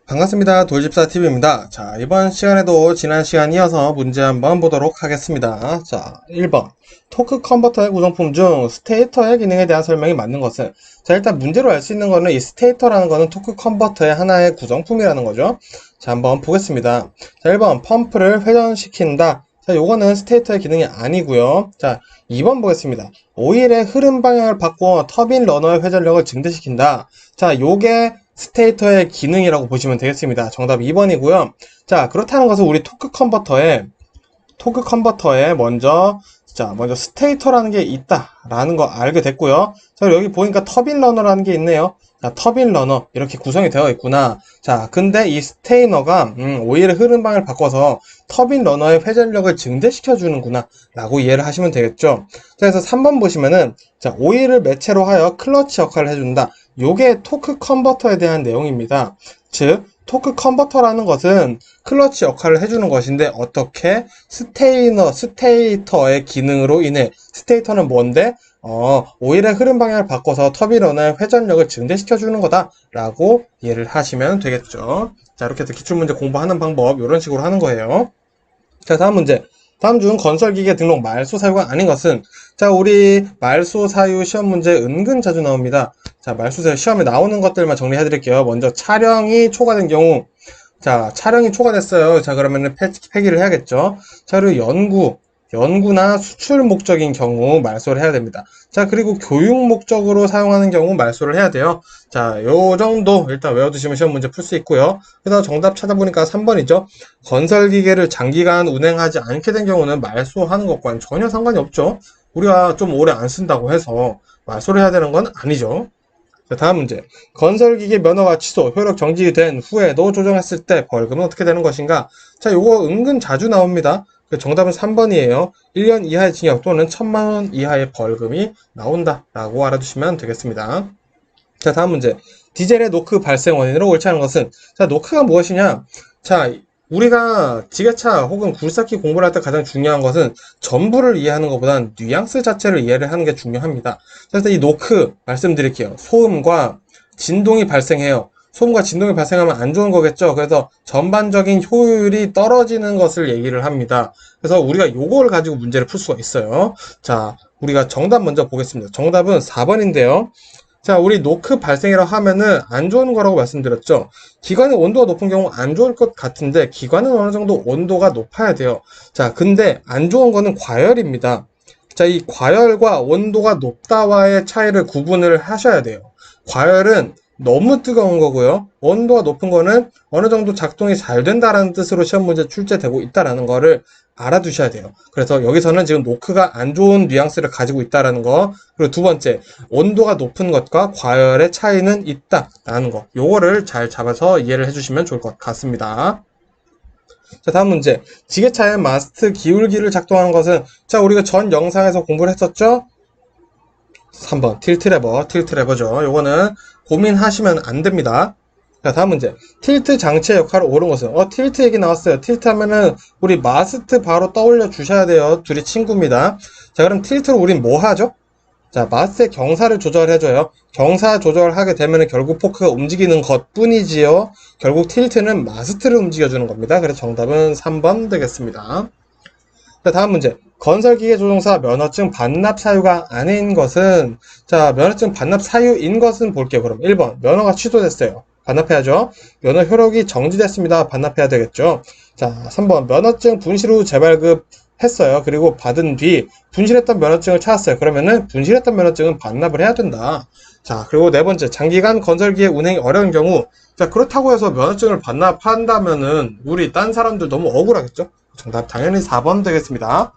반갑습니다. 돌집사TV입니다. 자, 이번 시간에도 지난 시간 이어서 문제 한번 보도록 하겠습니다. 자, 1번. 토크 컨버터의 구성품 중 스테이터의 기능에 대한 설명이 맞는 것은? 자, 일단 문제로 알 수 있는 거는 이 스테이터라는 거는 토크 컨버터의 하나의 구성품이라는 거죠. 자, 한번 보겠습니다. 자, 1번. 펌프를 회전시킨다. 자, 요거는 스테이터의 기능이 아니고요. 자, 2번 보겠습니다. 오일의 흐름 방향을 바꿔 터빈 러너의 회전력을 증대시킨다. 자, 요게 스테이터의 기능이라고 보시면 되겠습니다. 정답 2번이고요. 자, 그렇다는 것은 우리 토크 컨버터에 먼저 스테이터라는 게 있다라는 거 알게 됐고요. 자, 여기 보니까 터빈 러너라는 게 있네요. 자, 터빈 러너 이렇게 구성이 되어 있구나. 자, 근데 이 스테이너가 오일의 흐름 방향을 바꿔서 터빈 러너의 회전력을 증대시켜 주는구나 라고 이해를 하시면 되겠죠. 자, 그래서 3번 보시면은 자, 오일을 매체로 하여 클러치 역할을 해준다. 요게 토크 컨버터에 대한 내용입니다. 즉 토크 컨버터라는 것은 클러치 역할을 해주는 것인데 어떻게? 스테이터의 기능으로 인해. 스테이터는 뭔데? 오일의 흐름 방향을 바꿔서 터빈런의 회전력을 증대시켜주는 거다 라고 이해를 하시면 되겠죠. 자, 이렇게 해서 기출문제 공부하는 방법 이런 식으로 하는 거예요. 자, 다음 문제. 다음 중 건설기계 등록 말소 사유가 아닌 것은? 자, 우리 말소 사유 시험 문제 은근 자주 나옵니다. 자, 말소 사유 시험에 나오는 것들만 정리해 드릴게요. 먼저 촬영이 초과된 경우. 자, 촬영이 초과됐어요. 자, 그러면은 폐기를 해야겠죠. 자, 그리고 연구나 수출 목적인 경우 말소를 해야 됩니다. 자, 그리고 교육 목적으로 사용하는 경우 말소를 해야 돼요. 자, 요 정도 일단 외워두시면 시험 문제 풀 수 있고요. 그다음 정답 찾아보니까 3번이죠. 건설기계를 장기간 운행하지 않게 된 경우는 말소하는 것과는 전혀 상관이 없죠. 우리가 좀 오래 안 쓴다고 해서 말소를 해야 되는 건 아니죠. 자, 다음 문제. 건설기계 면허가 취소, 효력 정지된 후에도 조정했을 때 벌금은 어떻게 되는 것인가? 자, 요거 은근 자주 나옵니다. 정답은 3번이에요. 1년 이하의 징역 또는 1,000만 원 이하의 벌금이 나온다 라고 알아두시면 되겠습니다. 자, 다음 문제. 디젤의 노크 발생 원인으로 옳지 않은 것은? 자, 노크가 무엇이냐? 자, 우리가 지게차 혹은 굴삭기 공부를 할 때 가장 중요한 것은 전부를 이해하는 것보다는 뉘앙스 자체를 이해를 하는 게 중요합니다. 그래서 이 노크 말씀드릴게요. 소음과 진동이 발생해요. 소음과 진동이 발생하면 안 좋은 거겠죠. 그래서 전반적인 효율이 떨어지는 것을 얘기를 합니다. 그래서 우리가 요걸 가지고 문제를 풀 수가 있어요. 자, 우리가 정답 먼저 보겠습니다. 정답은 4번인데요. 자, 우리 노크 발생이라고 하면은 안 좋은 거라고 말씀드렸죠. 기관의 온도가 높은 경우 안 좋을 것 같은데 기관은 어느 정도 온도가 높아야 돼요. 자, 근데 안 좋은 거는 과열입니다. 자, 이 과열과 온도가 높다와의 차이를 구분을 하셔야 돼요. 과열은 너무 뜨거운 거고요. 온도가 높은 거는 어느 정도 작동이 잘 된다라는 뜻으로 시험 문제 출제되고 있다라는 거를 알아두셔야 돼요. 그래서 여기서는 지금 노크가 안 좋은 뉘앙스를 가지고 있다라는 거, 그리고 두 번째, 온도가 높은 것과 과열의 차이는 있다라는 거, 요거를 잘 잡아서 이해를 해주시면 좋을 것 같습니다. 자, 다음 문제. 지게차의 마스트 기울기를 작동하는 것은? 자, 우리가 전 영상에서 공부를 했었죠? 3번 틸트레버죠. 요거는 고민하시면 안 됩니다. 자, 다음 문제. 틸트 장치의 역할을 옳은 것은? 틸트 얘기 나왔어요. 틸트 하면은 우리 마스트 바로 떠올려 주셔야 돼요. 둘이 친구입니다. 자, 그럼 틸트로 우린 뭐 하죠? 자, 마스의 경사를 조절해줘요. 경사 조절하게 되면은 결국 포크가 움직이는 것 뿐이지요. 결국 틸트는 마스트를 움직여주는 겁니다. 그래서 정답은 3번 되겠습니다. 자, 다음 문제. 건설기계 조종사 면허증 반납 사유가 아닌 것은? 자, 면허증 반납 사유인 것은 볼게요. 그럼 1번. 면허가 취소됐어요. 반납해야죠. 면허 효력이 정지됐습니다. 반납해야 되겠죠. 자, 3번. 면허증 분실 후 재발급 했어요. 그리고 받은 뒤 분실했던 면허증을 찾았어요. 그러면은 분실했던 면허증은 반납을 해야 된다. 자, 그리고 네 번째. 장기간 건설기계 운행이 어려운 경우. 자, 그렇다고 해서 면허증을 반납한다면은 우리 딴 사람들 너무 억울하겠죠? 정답 당연히 4번 되겠습니다.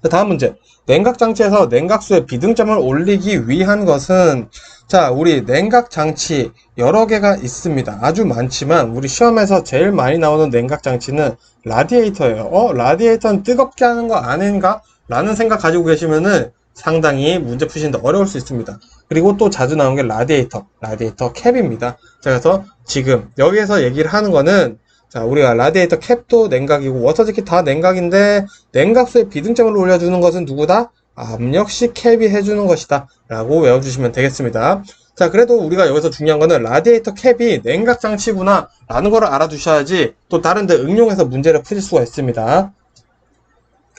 자, 다음 문제. 냉각장치에서 냉각수의 비등점을 올리기 위한 것은? 자, 우리 냉각장치 여러 개가 있습니다. 아주 많지만 우리 시험에서 제일 많이 나오는 냉각장치는 라디에이터예요. 라디에이터는 뜨겁게 하는 거 아닌가? 라는 생각 가지고 계시면은 상당히 문제 푸시는데 어려울 수 있습니다. 그리고 또 자주 나오는 게 라디에이터 캡입니다. 자, 그래서 지금 여기에서 얘기를 하는 거는 자, 우리가 라디에이터 캡도 냉각이고 워터제킷 다 냉각인데 냉각수의 비등점을 올려주는 것은 누구다? 압력식 캡이 해주는 것이다 라고 외워주시면 되겠습니다. 자, 그래도 우리가 여기서 중요한 거는 라디에이터 캡이 냉각 장치구나 라는 걸 알아두셔야지 또 다른 데 응용해서 문제를 푸실 수가 있습니다.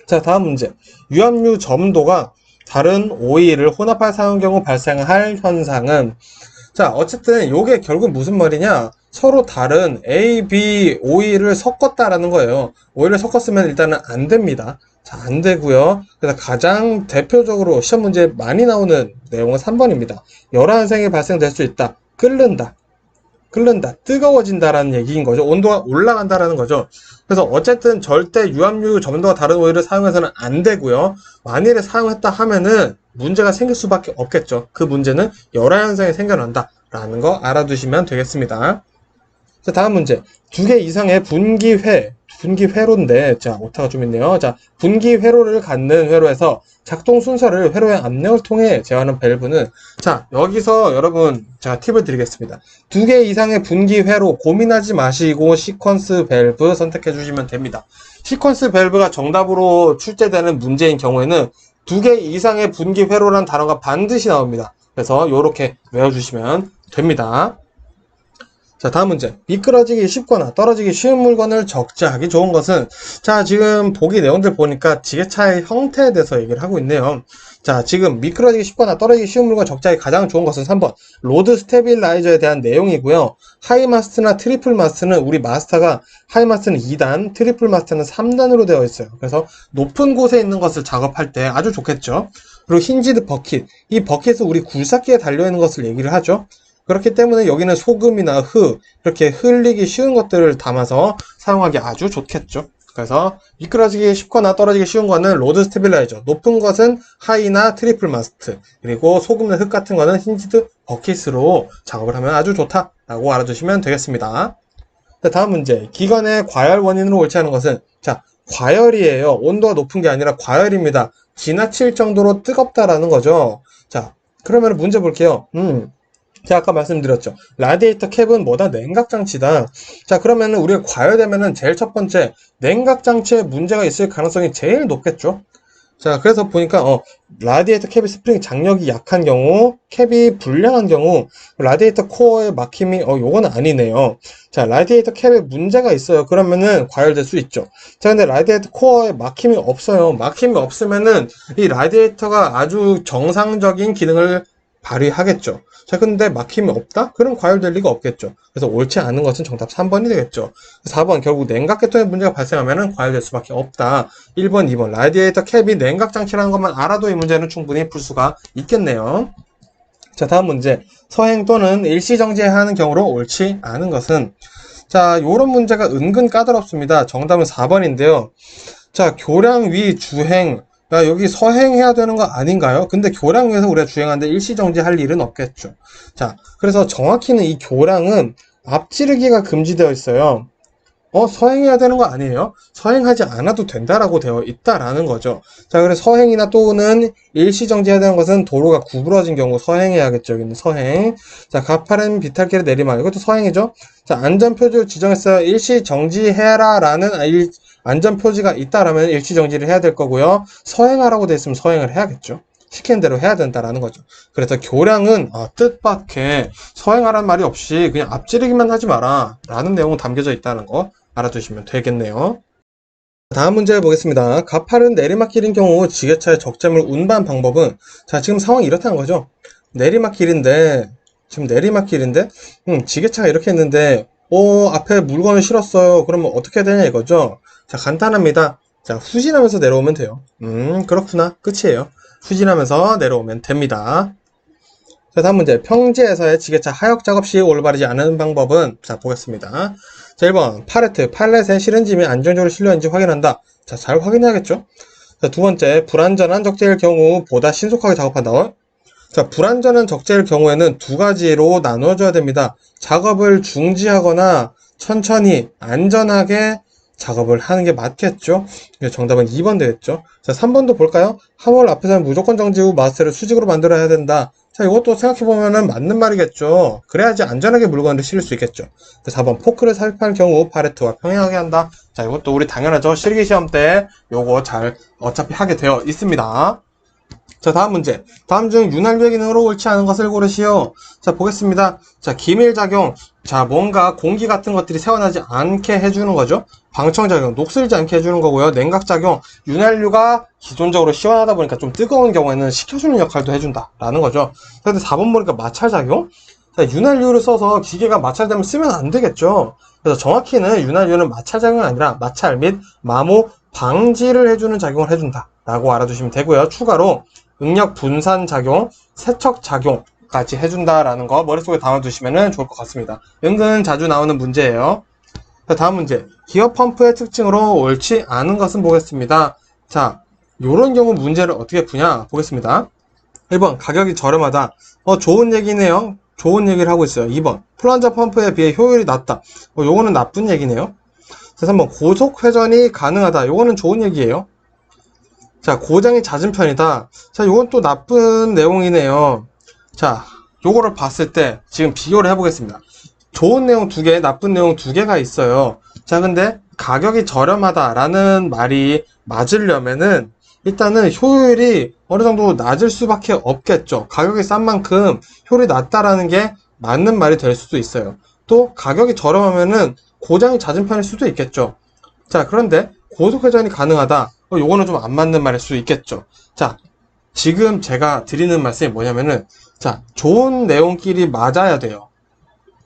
자, 다음 문제. 유압류 점도가 다른 오일을 혼합할 사용 경우 발생할 현상은, 자, 어쨌든 요게 결국 무슨 말이냐, 서로 다른 A, B 오일을 섞었다라는 거예요. 오일을 섞었으면 일단은 안 됩니다. 자, 안 되고요. 그래서 가장 대표적으로 시험 문제에 많이 나오는 내용은 3번입니다. 열화현상이 발생될 수 있다. 끓는다, 뜨거워진다라는 얘기인 거죠. 온도가 올라간다라는 거죠. 그래서 어쨌든 절대 유압류 점도가 다른 오일을 사용해서는 안 되고요. 만일에 사용했다 하면은 문제가 생길 수밖에 없겠죠. 그 문제는 열화현상이 생겨난다라는 거 알아두시면 되겠습니다. 자, 다음 문제. 2개 이상의 분기회로인데, 자, 오타가 좀 있네요. 자, 분기회로를 갖는 회로에서 작동 순서를 회로의 압력을 통해 제어하는 밸브는, 자, 여기서 여러분, 제가 팁을 드리겠습니다. 2개 이상의 분기회로 고민하지 마시고 시퀀스 밸브 선택해 주시면 됩니다. 시퀀스 밸브가 정답으로 출제되는 문제인 경우에는 2개 이상의 분기회로라는 단어가 반드시 나옵니다. 그래서 이렇게 외워주시면 됩니다. 자, 다음 문제. 미끄러지기 쉽거나 떨어지기 쉬운 물건을 적재하기 좋은 것은, 자, 지금 보기 내용들 보니까 지게차의 형태에 대해서 얘기를 하고 있네요. 자, 지금 미끄러지기 쉽거나 떨어지기 쉬운 물건 적재하기 가장 좋은 것은 3번 로드 스테빌라이저에 대한 내용이고요. 하이 마스트나 트리플 마스트는 우리 마스터가 하이 마스트는 2단, 트리플 마스트는 3단으로 되어 있어요. 그래서 높은 곳에 있는 것을 작업할 때 아주 좋겠죠. 그리고 힌지드 버킷, 이 버킷은 우리 굴삭기에 달려있는 것을 얘기를 하죠. 그렇기 때문에 여기는 소금이나 이렇게 흘리기 쉬운 것들을 담아서 사용하기 아주 좋겠죠. 그래서 미끄러지기 쉽거나 떨어지기 쉬운 거는 로드 스테빌라이저, 높은 것은 하이나 트리플 마스트, 그리고 소금이나 흙 같은 거는 힌지드 버킷으로 작업을 하면 아주 좋다라고 알아두시면 되겠습니다. 자, 다음 문제. 기관의 과열 원인으로 옳지 않은 것은, 자, 과열이에요. 온도가 높은 게 아니라 과열입니다. 지나칠 정도로 뜨겁다라는 거죠. 자, 그러면 문제 볼게요. 제가 아까 말씀드렸죠. 라디에이터 캡은 뭐다? 냉각장치다. 자, 그러면은 우리가 과열되면은 제일 첫 번째, 냉각장치에 문제가 있을 가능성이 제일 높겠죠? 자, 그래서 보니까, 라디에이터 캡의 스프링 장력이 약한 경우, 캡이 불량한 경우, 라디에이터 코어의 막힘이, 요거는 아니네요. 자, 라디에이터 캡에 문제가 있어요. 그러면은 과열될 수 있죠. 자, 근데 라디에이터 코어에 막힘이 없어요. 막힘이 없으면은 이 라디에이터가 아주 정상적인 기능을 발휘하겠죠. 자, 근데 막힘이 없다? 그럼 과열될 리가 없겠죠. 그래서 옳지 않은 것은 정답 3번이 되겠죠. 4번, 결국 냉각계통의 문제가 발생하면 과열될 수밖에 없다. 1번, 2번, 라디에이터 캡이 냉각장치라는 것만 알아도 이 문제는 충분히 풀 수가 있겠네요. 자, 다음 문제. 서행 또는 일시정지해야 하는 경우로 옳지 않은 것은, 자, 요런 문제가 은근 까다롭습니다. 정답은 4번인데요. 자, 교량 위 주행, 야, 여기 서행해야 되는 거 아닌가요? 근데 교량 위에서 우리가 주행하는데 일시정지할 일은 없겠죠. 자, 그래서 정확히는 이 교량은 앞지르기가 금지되어 있어요. 서행해야 되는 거 아니에요? 서행하지 않아도 된다라고 되어 있다라는 거죠. 자, 그래서 서행이나 또는 일시정지해야 되는 것은 도로가 구부러진 경우 서행해야겠죠. 여기는 서행. 자, 가파른 비탈길의 내리막. 이것도 서행이죠. 자, 안전표지를 지정했어요. 일시정지해라 라는 안전표지가 있다라면 일시정지를 해야 될 거고요. 서행하라고 돼 있으면 서행을 해야겠죠. 시키는 대로 해야 된다라는 거죠. 그래서 교량은 뜻밖의 서행하라는 말이 없이 그냥 앞지르기만 하지 마라 라는 내용은 담겨져 있다는 거 알아두시면 되겠네요. 다음 문제 보겠습니다. 가파른 내리막길인 경우 지게차의 적재물 운반 방법은, 자, 지금 상황이 이렇다는 거죠. 내리막길인데 지게차가 이렇게 했는데 앞에 물건을 실었어요. 그러면 어떻게 되냐 이거죠. 자, 간단합니다. 자, 후진하면서 내려오면 돼요. 그렇구나. 끝이에요. 후진하면서 내려오면 됩니다. 자, 다음 문제. 평지에서의 지게차 하역 작업 시 올바르지 않은 방법은, 자, 보겠습니다. 자, 1번. 팔렛에 실은 짐이 안정적으로 실려있는지 확인한다. 자, 잘 확인해야겠죠? 자, 두 번째. 불안전한 적재일 경우 보다 신속하게 작업한다. 자, 불안전한 적재일 경우에는 두 가지로 나눠줘야 됩니다. 작업을 중지하거나 천천히 안전하게 작업을 하는 게 맞겠죠? 정답은 2번 되겠죠? 자, 3번도 볼까요? 화물 앞에서는 무조건 정지 후 마스를 수직으로 만들어야 된다. 자, 이것도 생각해보면 맞는 말이겠죠? 그래야지 안전하게 물건을 실을 수 있겠죠? 4번, 포크를 삽입할 경우 팔레트와 평행하게 한다. 자, 이것도 우리 당연하죠? 실기시험 때 요거 잘 어차피 하게 되어 있습니다. 자, 다음 문제. 다음 중 윤활유의 기능으로 옳지 않은 것을 고르시오. 자, 보겠습니다. 자, 기밀작용. 자, 뭔가 공기 같은 것들이 새어나지 않게 해주는 거죠. 방청작용, 녹슬지 않게 해주는 거고요. 냉각작용, 윤활유가 기존적으로 시원하다 보니까 좀 뜨거운 경우에는 식혀주는 역할도 해준다라는 거죠. 근데 4번 보니까 마찰작용? 자, 윤활유를 써서 기계가 마찰되면 쓰면 안 되겠죠. 그래서 정확히는 윤활유는 마찰작용이 아니라 마찰 및 마모 방지를 해주는 작용을 해준다라고 알아두시면 되고요. 추가로 응력 분산 작용, 세척 작용까지 해준다라는 거 머릿속에 담아두시면 좋을 것 같습니다. 은근 자주 나오는 문제예요. 자, 다음 문제. 기어 펌프의 특징으로 옳지 않은 것은 보겠습니다. 자, 요런 경우 문제를 어떻게 푸냐 보겠습니다. 1번 가격이 저렴하다. 좋은 얘기네요. 좋은 얘기를 하고 있어요. 2번 플런저 펌프에 비해 효율이 낮다. 요거는 나쁜 얘기네요. 자, 3번 고속 회전이 가능하다. 요거는 좋은 얘기예요. 자, 고장이 잦은 편이다. 자, 요건 또 나쁜 내용이네요. 자, 요거를 봤을 때 지금 비교를 해보겠습니다. 좋은 내용 2개, 나쁜 내용 2개가 있어요. 자, 근데 가격이 저렴하다라는 말이 맞으려면은 일단은 효율이 어느 정도 낮을 수밖에 없겠죠. 가격이 싼 만큼 효율이 낮다라는 게 맞는 말이 될 수도 있어요. 또 가격이 저렴하면은 고장이 잦은 편일 수도 있겠죠. 자, 그런데 고속 회전이 가능하다. 요거는 좀 안 맞는 말일 수 있겠죠. 자, 지금 제가 드리는 말씀이 뭐냐면은, 자, 좋은 내용끼리 맞아야 돼요.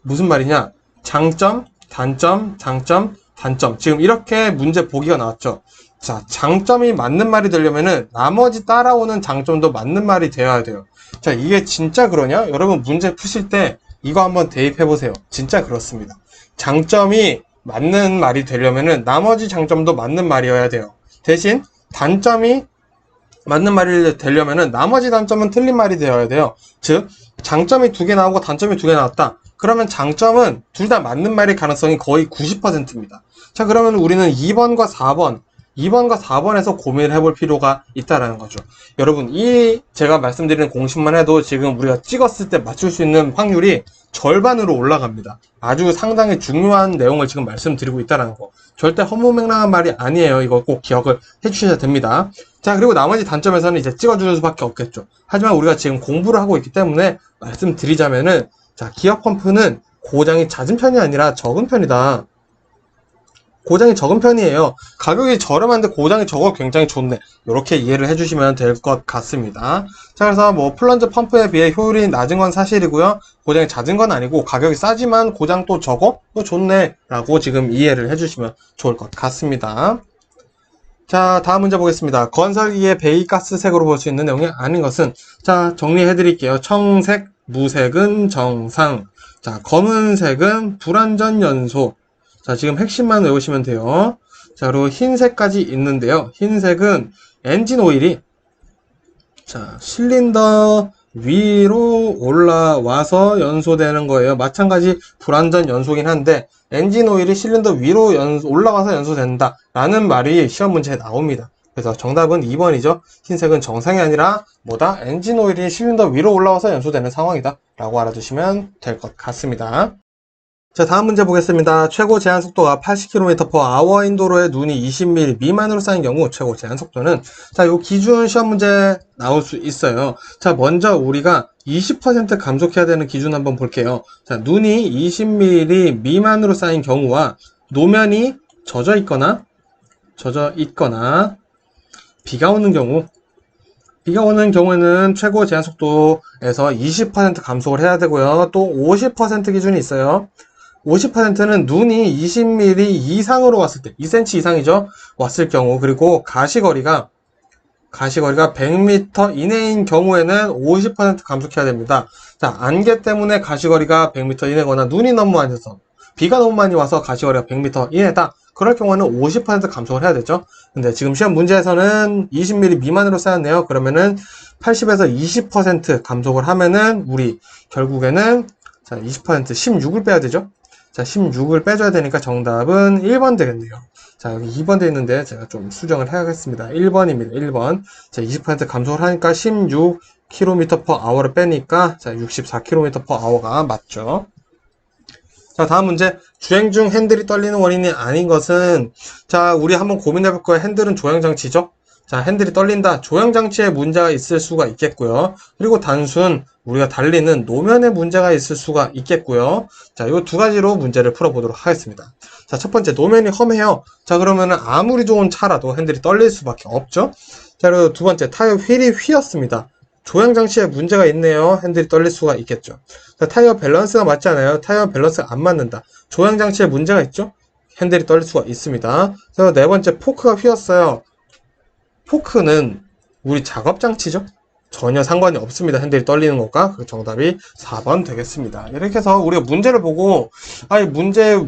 무슨 말이냐? 장점, 단점, 장점, 단점. 지금 이렇게 문제 보기가 나왔죠. 자, 장점이 맞는 말이 되려면은 나머지 따라오는 장점도 맞는 말이 되어야 돼요. 자, 이게 진짜 그러냐? 여러분 문제 푸실 때 이거 한번 대입해 보세요. 진짜 그렇습니다. 장점이 맞는 말이 되려면은 나머지 장점도 맞는 말이어야 돼요. 대신 단점이 맞는 말이 되려면은 나머지 단점은 틀린 말이 되어야 돼요. 즉, 장점이 2개 나오고 단점이 2개 나왔다. 그러면 장점은 둘 다 맞는 말일 가능성이 거의 90%입니다. 자, 그러면 우리는 2번과 4번에서 고민을 해볼 필요가 있다라는 거죠. 여러분, 이 제가 말씀드리는 공식만 해도 지금 우리가 찍었을 때 맞출 수 있는 확률이 절반으로 올라갑니다. 아주 상당히 중요한 내용을 지금 말씀드리고 있다는 거. 절대 허무맹랑한 말이 아니에요. 이거 꼭 기억을 해주셔야 됩니다. 자, 그리고 나머지 단점에서는 이제 찍어주는 수밖에 없겠죠. 하지만 우리가 지금 공부를 하고 있기 때문에 말씀드리자면은, 자, 기어 펌프는 고장이 잦은 편이 아니라 적은 편이다. 고장이 적은 편이에요. 가격이 저렴한데 고장이 적어 굉장히 좋네. 이렇게 이해를 해주시면 될 것 같습니다. 자, 그래서 뭐 플런저 펌프에 비해 효율이 낮은 건 사실이고요. 고장이 잦은 건 아니고 가격이 싸지만 고장 또 적어? 또 좋네. 라고 지금 이해를 해주시면 좋을 것 같습니다. 자, 다음 문제 보겠습니다. 건설기의 배기가스색으로 볼 수 있는 내용이 아닌 것은, 자, 정리해 드릴게요. 청색, 무색은 정상. 자, 검은색은 불완전 연소. 자, 지금 핵심만 외우시면 돼요. 자, 그리고 흰색까지 있는데요. 흰색은 엔진 오일이, 자, 실린더 위로 올라와서 연소되는 거예요. 마찬가지 불완전 연소긴 한데, 엔진 오일이 실린더 위로 올라와서 연소된다 라는 말이 시험 문제에 나옵니다. 그래서 정답은 2번이죠. 흰색은 정상이 아니라 뭐다? 엔진 오일이 실린더 위로 올라와서 연소되는 상황이다 라고 알아두시면 될 것 같습니다. 자, 다음 문제 보겠습니다. 최고 제한 속도가 80km/h인 도로에 눈이 20mm 미만으로 쌓인 경우 최고 제한 속도는, 자, 요 기준 시험 문제 나올 수 있어요. 자, 먼저 우리가 20% 감속해야 되는 기준 한번 볼게요. 자, 눈이 20mm 미만으로 쌓인 경우와 노면이 젖어 있거나 비가 오는 경우에는 최고 제한 속도에서 20% 감속을 해야 되고요. 또 50% 기준이 있어요. 50%는 눈이 20mm 이상으로 왔을 때, 2cm 이상이죠? 왔을 경우, 그리고 가시거리가 100m 이내인 경우에는 50% 감속해야 됩니다. 자, 안개 때문에 가시거리가 100m 이내거나 눈이 너무 많이 와서, 비가 너무 많이 와서 가시거리가 100m 이내다. 그럴 경우에는 50% 감속을 해야 되죠. 근데 지금 시험 문제에서는 20mm 미만으로 쌓였네요. 그러면은 80에서 20% 감속을 하면은 우리 결국에는, 자, 20% 16을 빼야 되죠. 자, 16을 빼줘야 되니까 정답은 1번 되겠네요. 자, 여기 2번 돼 있는데 제가 좀 수정을 해야겠습니다. 1번입니다. 1번. 자, 20% 감속을 하니까 16km/h를 빼니까, 자, 64km/h가 맞죠. 자, 다음 문제. 주행 중 핸들이 떨리는 원인이 아닌 것은, 자, 우리 한번 고민해 볼 거예요. 핸들은 조향장치죠? 자, 핸들이 떨린다. 조향장치에 문제가 있을 수가 있겠고요. 그리고 단순 우리가 달리는 노면에 문제가 있을 수가 있겠고요. 자, 이 두 가지로 문제를 풀어보도록 하겠습니다. 자, 첫 번째, 노면이 험해요. 자, 그러면은 아무리 좋은 차라도 핸들이 떨릴 수밖에 없죠. 자, 그리고 두 번째, 타이어 휠이 휘었습니다. 조향장치에 문제가 있네요. 핸들이 떨릴 수가 있겠죠. 자, 타이어 밸런스가 맞지 않아요. 타이어 밸런스가 안 맞는다. 조향장치에 문제가 있죠. 핸들이 떨릴 수가 있습니다. 그래서 네 번째, 포크가 휘었어요. 포크는 우리 작업장치죠? 전혀 상관이 없습니다. 핸들이 떨리는 것과. 그 정답이 4번 되겠습니다. 이렇게 해서 우리가 문제를 보고,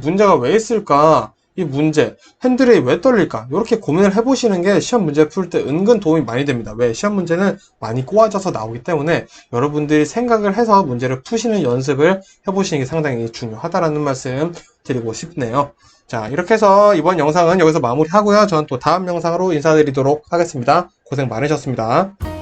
문제가 왜 있을까? 이 문제, 핸들이 왜 떨릴까? 이렇게 고민을 해보시는 게 시험 문제 풀 때 은근 도움이 많이 됩니다. 왜? 시험 문제는 많이 꼬아져서 나오기 때문에 여러분들이 생각을 해서 문제를 푸시는 연습을 해보시는 게 상당히 중요하다라는 말씀 드리고 싶네요. 자, 이렇게 해서 이번 영상은 여기서 마무리하고요. 저는 또 다음 영상으로 인사드리도록 하겠습니다. 고생 많으셨습니다.